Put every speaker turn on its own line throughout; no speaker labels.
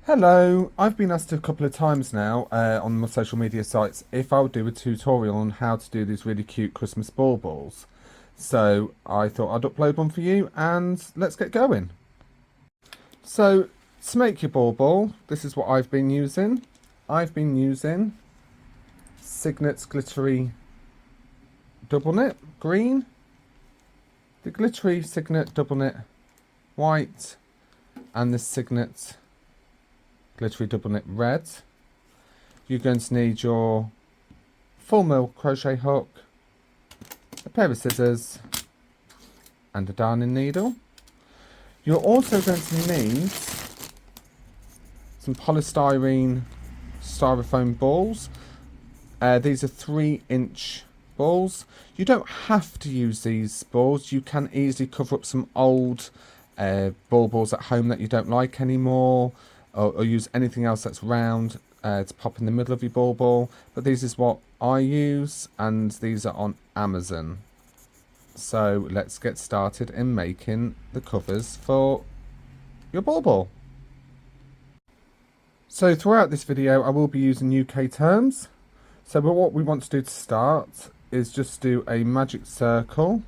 Hello, I've been asked a couple of times now on my social media sites if I would do a tutorial on how to do these really cute Christmas baubles. So I thought I'd upload one for you and let's get going. So to make your bauble, this is what I've been using. I've been using Signet's Glittery Double Knit Green, the Glittery Signet Double Knit White, and the Signet Glittery Double Knit Red. You're going to need your full mill crochet hook, a pair of scissors, and a darning needle. You're also going to need some polystyrene styrofoam balls. These are 3-inch balls. You don't have to use these balls. You can easily cover up some old baubles at home that you don't like anymore, or use anything else that's round to pop in the middle of your bauble. But this is what I use, and these are on Amazon. So let's get started in making the covers for your bauble. So throughout this video I will be using UK terms. So what we want to do to start is just do a magic circle.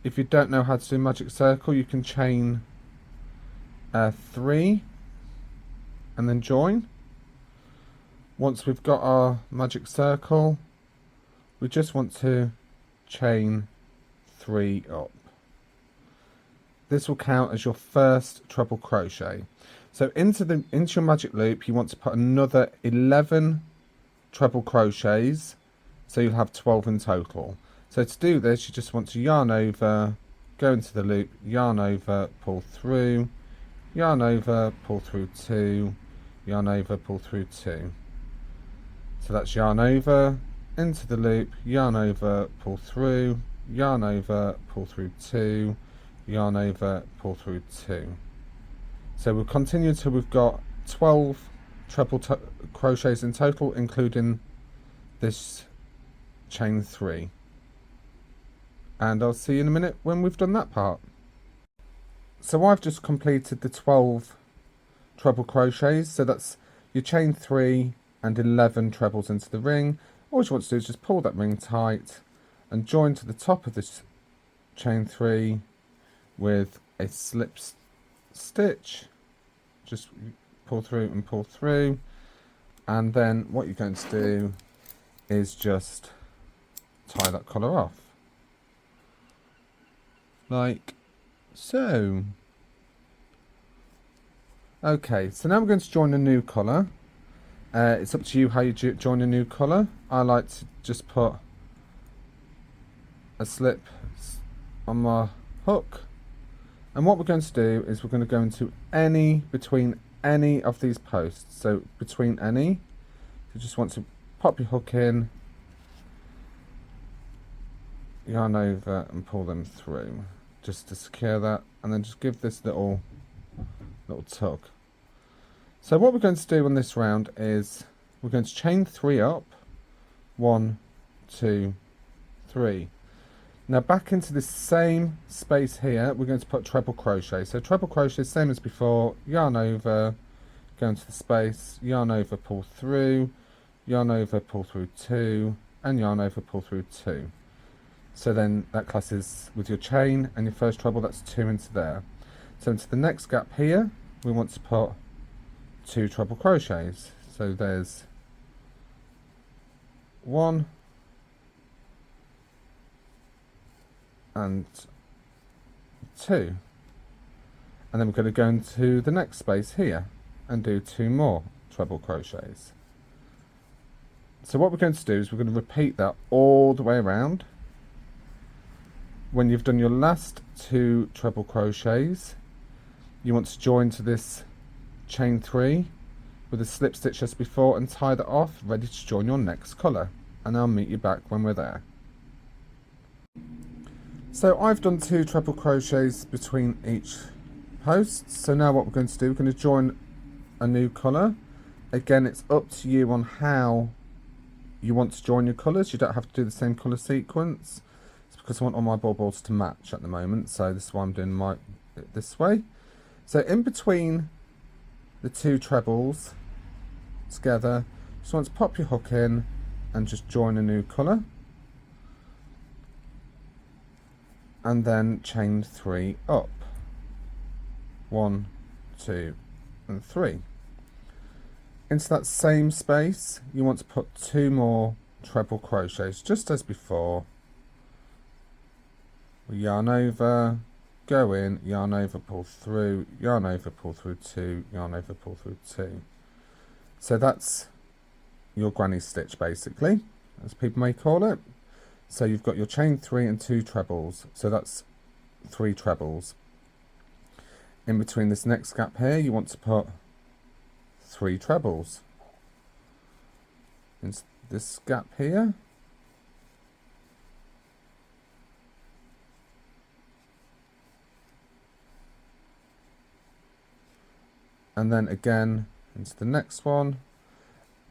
If you don't know how to do magic circle, you can chain 3 and then join. Once we've got our magic circle, we just want to chain 3 up. This will count as your first treble crochet. So into your magic loop you want to put another 11 treble crochets, so you'll have 12 in total. So to do this you just want to yarn over, go into the loop, yarn over, pull through, yarn over, pull through 2, yarn over, pull through 2. So that's yarn over, into the loop, yarn over, pull through, yarn over, pull through 2, yarn over, pull through 2. So we'll continue until we've got 12 treble crochets in total, including this chain 3. And I'll see you in a minute when we've done that part. So I've just completed the 12 treble crochets, so that's your chain 3 and 11 trebles into the ring. All you want to do is just pull that ring tight and join to the top of this chain 3 with a slip stitch. Just pull through and pull through, and then what you're going to do is just tie that collar off like so. Okay, so now I'm going to join a new colour. It's up to you how you join a new colour. I like to just put a slip on my hook, and what we're going to do is we're going to go into between any of these posts. So between any, you just want to pop your hook in, yarn over and pull them through just to secure that, and then just give this little tug. So what we're going to do on this round is we're going to chain 3 up, 1, 2, 3. Now back into this same space here we're going to put treble crochet. So treble crochet, same as before, yarn over, go into the space, yarn over, pull through, yarn over, pull through 2, and yarn over, pull through 2. So then that classes with your chain and your first treble, that's 2 into there. So into the next gap here we want to put 2 treble crochets. So there's 1 and 2, and then we're going to go into the next space here and do 2 more treble crochets. So what we're going to do is we're going to repeat that all the way around. When you've done your last 2 treble crochets, you want to join to this chain 3 with a slip stitch just before and tie that off, ready to join your next colour, and I'll meet you back when we're there. So I've done 2 treble crochets between each post. So now what we're going to do, we're going to join a new colour. Again, it's up to you on how you want to join your colours. You don't have to do the same colour sequence. It's because I want all my baubles to match at the moment, so this is why I'm doing this way. So in between the two trebles together, just want to pop your hook in and just join a new colour, and then chain 3 up. 1, 2 and 3. Into that same space you want to put 2 more treble crochets, just as before. Yarn over, go in, yarn over, pull through, yarn over, pull through 2, yarn over, pull through 2. So that's your granny stitch basically, as people may call it. So you've got your chain 3 and 2 trebles, so that's 3 trebles. In between this next gap here you want to put 3 trebles. Into this gap here, and then again into the next one.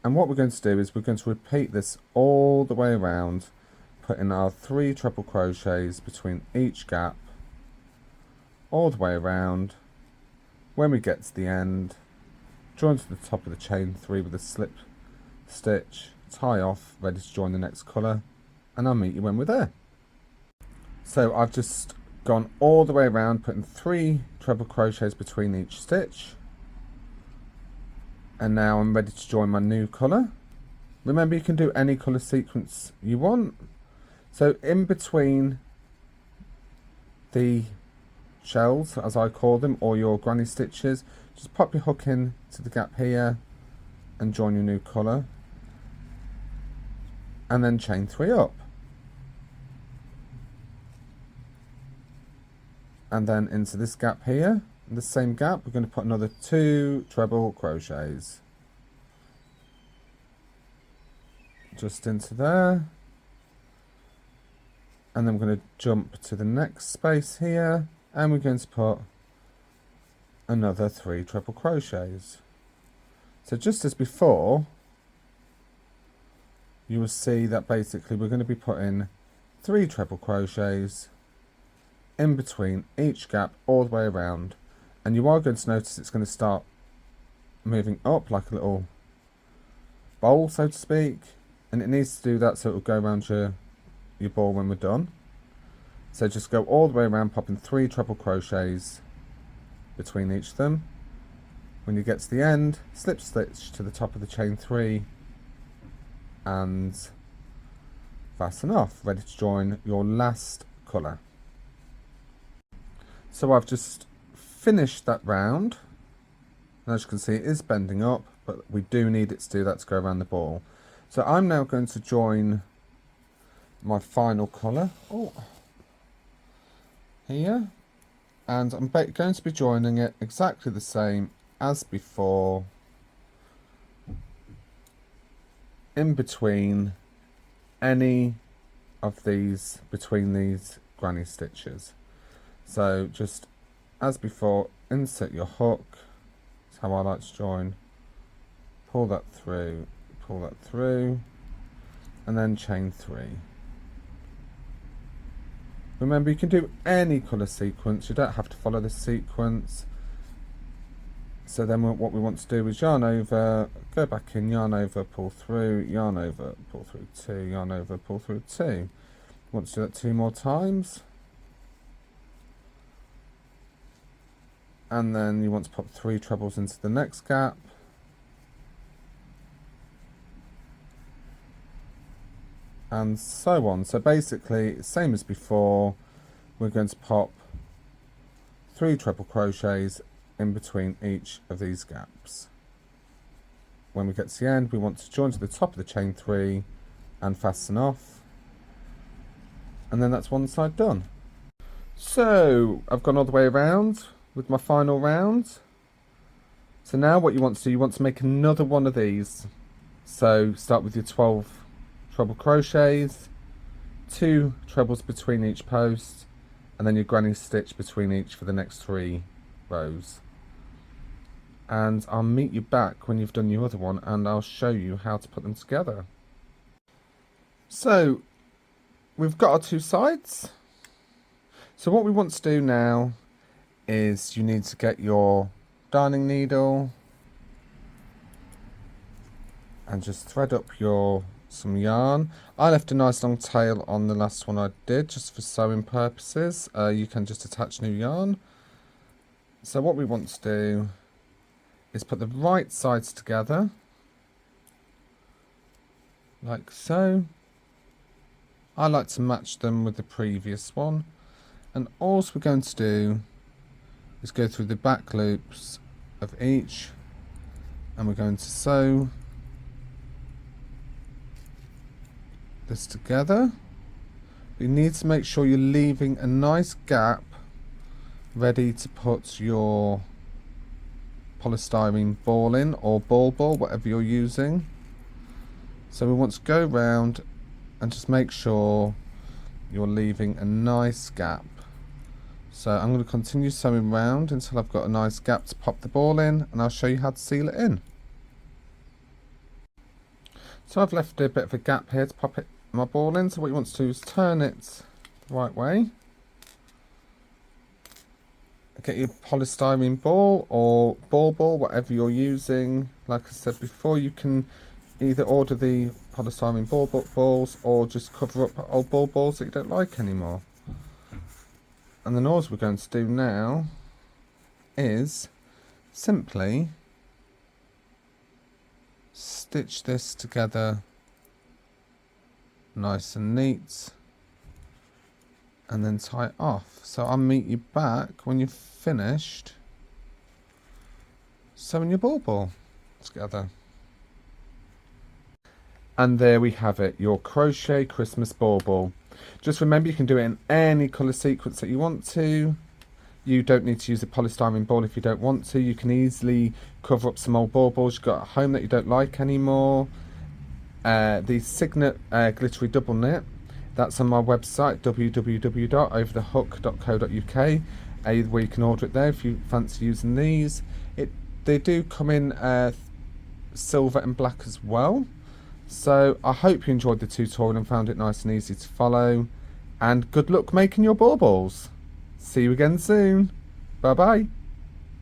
And what we're going to do is we're going to repeat this all the way around, putting our 3 treble crochets between each gap all the way around. When we get to the end, join to the top of the chain 3 with a slip stitch, tie off, ready to join the next colour, and I'll meet you when we're there. So I've just gone all the way around, putting 3 treble crochets between each stitch, and now I'm ready to join my new colour. Remember, you can do any colour sequence you want. So in between the shells, as I call them, or your granny stitches, just pop your hook in to the gap here and join your new colour, and then chain 3 up, and then into this gap here, in the same gap we're going to put another 2 treble crochets just into there, and then we're going to jump to the next space here, and we're going to put another 3 treble crochets. So just as before, you will see that basically we're going to be putting 3 treble crochets in between each gap all the way around, and you are going to notice it's going to start moving up like a little bowl, so to speak, and it needs to do that so it will go around your ball when we're done. So just go all the way around, popping 3 treble crochets between each of them. When you get to the end, slip stitch to the top of the chain 3 and fasten off, ready to join your last colour. So I've just finished that round, and as you can see it is bending up, but we do need it to do that to go around the ball. So I'm now going to join my final colour here, and I'm going to be joining it exactly the same as before, in between any of these, between these granny stitches. So just as before, insert your hook, that's how I like to join, pull that through, and then chain 3. Remember, you can do any colour sequence, you don't have to follow this sequence. So then what we want to do is yarn over, go back in, yarn over, pull through, yarn over, pull through 2, yarn over, pull through 2. Want to do that 2 more times. And then you want to pop 3 trebles into the next gap. And so on. So basically, same as before, we're going to pop 3 treble crochets in between each of these gaps. When we get to the end, we want to join to the top of the chain 3 and fasten off. And then that's one side done. So I've gone all the way around with my final round. So now what you want to do, you want to make another one of these. So start with your 12 treble crochets, 2 trebles between each post, and then your granny stitch between each for the next 3 rows. And I'll meet you back when you've done your other one, and I'll show you how to put them together. So we've got our 2 sides. So what we want to do now is you need to get your darning needle, and just thread up some yarn. I left a nice long tail on the last one I did just for sewing purposes. You can just attach new yarn. So what we want to do is put the right sides together like so. I like to match them with the previous one, and all we're going to do is go through the back loops of each, and we're going to sew this together. You need to make sure you're leaving a nice gap ready to put your polystyrene ball in, or bauble, whatever you're using. So we want to go round and just make sure you're leaving a nice gap. So I'm going to continue sewing round until I've got a nice gap to pop the ball in, and I'll show you how to seal it in. So I've left a bit of a gap here to pop my ball in. So what you want to do is turn it the right way. Get your polystyrene ball or bauble, whatever you're using. Like I said before, you can either order the polystyrene balls or just cover up old balls that you don't like anymore. And then all we're going to do now is simply stitch this together nice and neat, and then tie it off. So I'll meet you back when you've finished sewing your bauble together. And there we have it, your crochet Christmas bauble. Just remember, you can do it in any colour sequence that you want to. You don't need to use a polystyrene ball if you don't want to. You can easily cover up some old baubles you've got at home that you don't like anymore. The Signet glittery double knit, that's on my website www.overthehook.co.uk, where you can order it there if you fancy using these. They do come in silver and black as well. So I hope you enjoyed the tutorial and found it nice and easy to follow, and good luck making your baubles. See you again soon. Bye bye.